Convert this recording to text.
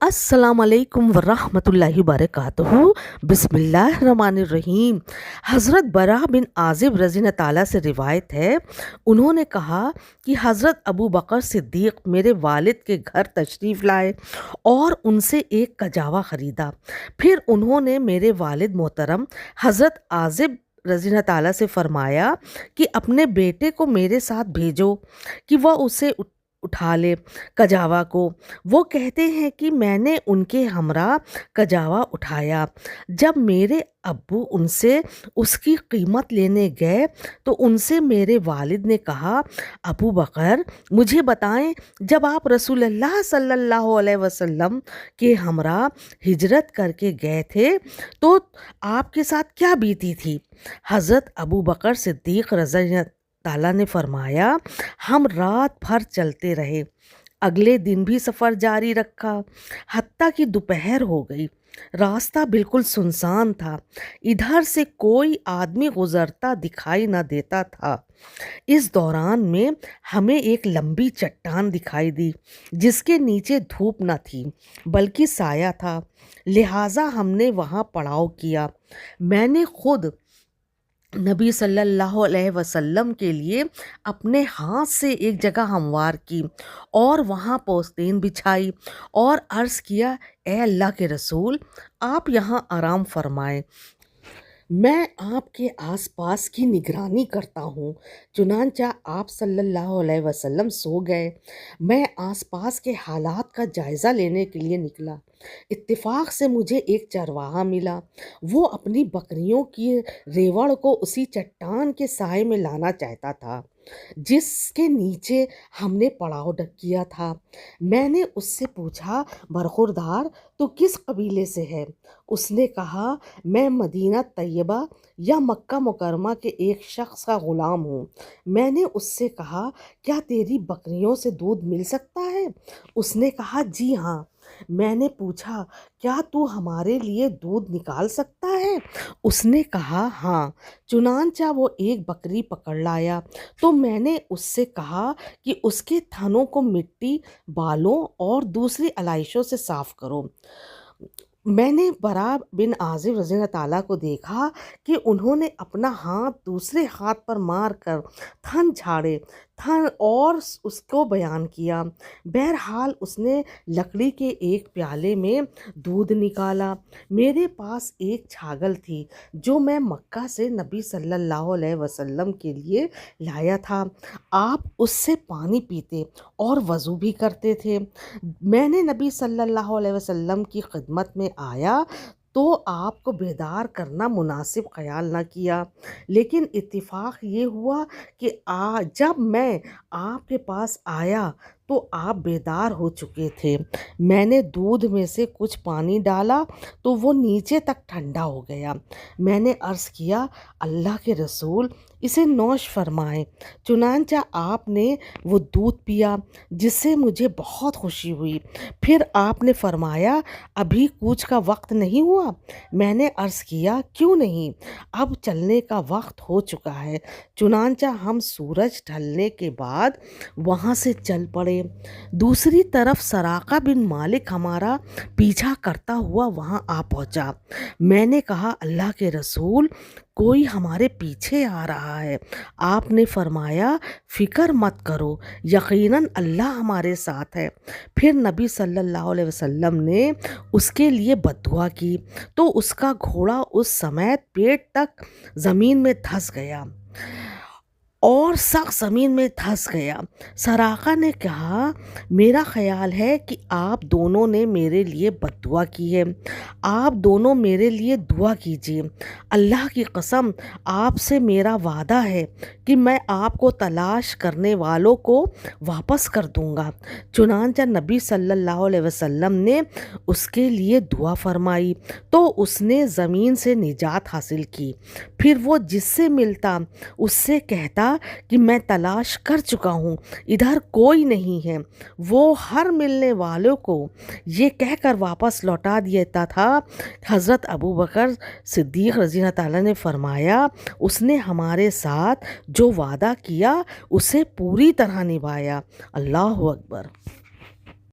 अस्सलाम वालेकुम वरहमतुल्लाहि वबरकातुहू। बिस्मिल्लाहिर्रहमानिर्रहीम। हज़रत बरा बिन आज़िब रज़ी अल्लाह ताला से रिवायत है, उन्होंने कहा कि हज़रत अबू बकर सिद्दीक़ मेरे वालिद के घर तशरीफ़ लाए और उनसे एक कजावा ख़रीदा। फिर उन्होंने मेरे वालिद मोहतरम हज़रत आज़िब रज़ी अल्लाह ताला से फ़रमाया कि अपने बेटे को मेरे साथ भेजो कि वह उसे उठा ले कजावा को। वो कहते हैं कि मैंने उनके हमरा कजावा उठाया। जब मेरे अब्बू उनसे उसकी कीमत लेने गए तो उनसे मेरे वालिद ने कहा, अबू बकर मुझे बताएं, जब आप रसूलुल्लाह सल्लल्लाहु अलैहि वसल्लम के हमरा हिजरत करके गए थे तो आपके साथ क्या बीती थी? हज़रत अबू बकर सिद्दीक़ रज़ी ताला ने फरमाया, हम रात भर चलते रहे, अगले दिन भी सफ़र जारी रखा, हत्ता कि दोपहर हो गई। रास्ता बिल्कुल सुनसान था, इधर से कोई आदमी गुजरता दिखाई न देता था। इस दौरान में हमें एक लंबी चट्टान दिखाई दी जिसके नीचे धूप न थी बल्कि साया था, लिहाजा हमने वहाँ पड़ाव किया। मैंने खुद नबी सल्लल्लाहु अलैहि वसल्लम के लिए अपने हाथ से एक जगह हमवार की और वहाँ पोस्तीन बिछाई और अर्ज़ किया, ए अल्लाह के रसूल, आप यहाँ आराम फरमाएं, मैं आपके आसपास की निगरानी करता हूँ। चुनांचा आप सल्लल्लाहु अलैहि वसल्लम सो गए। मैं आसपास के हालात का जायज़ा लेने के लिए निकला। इत्तेफाक से मुझे एक चरवाहा मिला। वो अपनी बकरियों की रेवड़ को उसी चट्टान के साए में लाना चाहता था जिसके नीचे हमने पड़ाव किया था। मैंने उससे पूछा, बरखुरदार तो किस कबीले से है? उसने कहा, मैं मदीना तैयबा या मक्का मुकरमा के एक शख्स का ग़ुलाम हूँ। मैंने उससे कहा, क्या तेरी बकरियों से दूध मिल सकता है? उसने कहा, जी हाँ। मैंने पूछा, क्या तू हमारे लिए दूध निकाल सकता है? उसने कहा, हाँ। चुनांचा वो एक बकरी पकड़ लाया तो मैंने उससे कहा कि उसके थनों को मिट्टी, बालों और दूसरी आलाइशों से साफ करो। मैंने बरा बिन आज़िब रज़ी अल्लाह ताला को देखा कि उन्होंने अपना हाथ दूसरे हाथ पर मार कर थन झाड़े थन और उसको बयान किया। बहरहाल उसने लकड़ी के एक प्याले में दूध निकाला। मेरे पास एक छागल थी जो मैं मक्का से नबी सल्लल्लाहु अलैहि वसल्लम के लिए लाया था। आप उससे पानी पीते और वज़ू भी करते थे। मैंने नबी सल्लल्लाहु अलैहि वसल्लम की खिदमत में आया तो आपको बेदार करना मुनासिब ख्याल ना किया, लेकिन इत्तिफाक ये हुआ कि जब मैं आपके पास आया तो आप बेदार हो चुके थे। मैंने दूध में से कुछ पानी डाला तो वो नीचे तक ठंडा हो गया। मैंने अर्ज़ किया, अल्लाह के रसूल, इसे नोश फरमाएं। चुनांचा आपने वो दूध पिया जिससे मुझे बहुत खुशी हुई। फिर आपने फरमाया, अभी कूच का वक्त नहीं हुआ? मैंने अर्ज़ किया, क्यों नहीं, अब चलने का वक्त हो चुका है। चुनांचा हम सूरज ढलने के बाद वहाँ से चल पड़े। दूसरी तरफ सराका बिन मालिक हमारा पीछा करता हुआ वहाँ आ पहुँचा। मैंने कहा, अल्लाह के रसूल, कोई हमारे पीछे आ रहा है। आपने फरमाया, फ़िक्र मत करो, यकीनन अल्लाह हमारे साथ है। फिर नबी सल्लल्लाहु अलैहि वसल्लम ने उसके लिए बद्दुआ की तो उसका घोड़ा उस समय पेट तक ज़मीन में धंस गया और सख्त ज़मीन में धंस गया। सराका ने कहा, मेरा ख़याल है कि आप दोनों ने मेरे लिए बद्दुआ की है। आप दोनों मेरे लिए दुआ कीजिए। अल्लाह की कसम, आपसे मेरा वादा है कि मैं आपको तलाश करने वालों को वापस कर दूंगा। चुनांचा नबी सल्लल्लाहु अलैहि वसल्लम ने उसके लिए दुआ फरमाई तो उसने ज़मीन से निजात हासिल की। फिर वो जिससे मिलता उससे कहता कि मैं तलाश कर चुका हूँ, इधर कोई नहीं है। वो हर मिलने वालों को ये कहकर वापस लौटा देता था। हज़रत अबू बकर सिद्दीक़ रज़ी अल्लाह ताला ने फरमाया, उसने हमारे साथ जो वादा किया उसे पूरी तरह निभाया। अल्लाह अकबर।